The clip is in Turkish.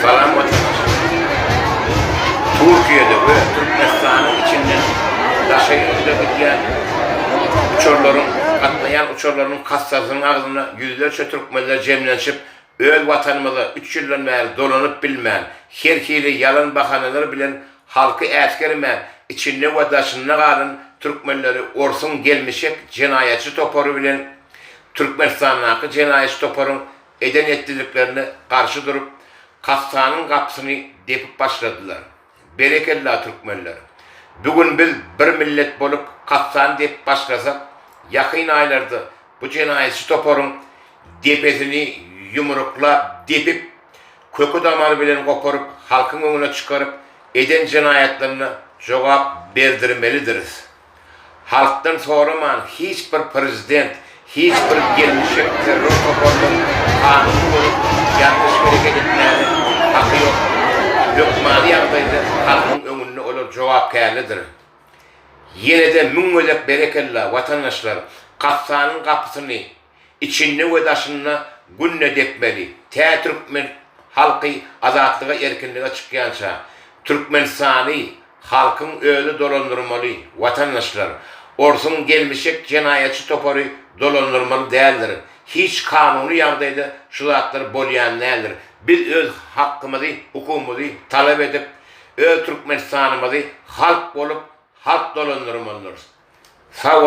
Salam vatandaşlar. Türkiye'de ve Türkmenistan'ın içinden taşıyıcıda gidilen uçurların, atlayan uçurların kassasının ağzına yüzlerce Türkmenler cemlenşip öl vatanımıza 3 yıldan beri dolanıp bilmeyen, herkili yalan bahaneler bilen halkı etkermeyen, içinde ve daşında kalan Türkmenleri orsun gelmişek cinayetçi toporu bilen Türkmenistan'daki cinayetçi toporun eden ettirdiklerine karşı durup kastanın kapısını depip başladılar. Berekella Türkmenler. Bugün biz bir millet bolup kastan depip başlasak, yakın aylarda bu cinayetçi toporun depesini yumrukla depip kökü damarı bilen koparıp halkın önüne çıkarıp eden cinayetlerine cevap verdirmelidiriz. Halktan soraman hiçbir prezident, hiçbir gelmişek terör toporunun kanunu olup yanlış hareket etmeleri hakkı yok. Lokmani yardaydı halkın önüne olur cevap kârlidir. Yine de müngölek berekella vatandaşlar kastanın kapısını içinde ve daşına günne dekmeli. Türkmen halkı azatlığa erkinliğe çıkyança Türkmenistan'ı halkın öyle dolandırmalı vatandaşlar. Orsun gelmişek cinayetçi toporu dolandırmalı değildir. Hiç kanunu yardaydı şu zatları bolayan değildir. Biz öz hakkımızı, hukukumuzu talep edip öz Türkmenistan'ımızı halk olup halk dolandırmalıyız. Sağ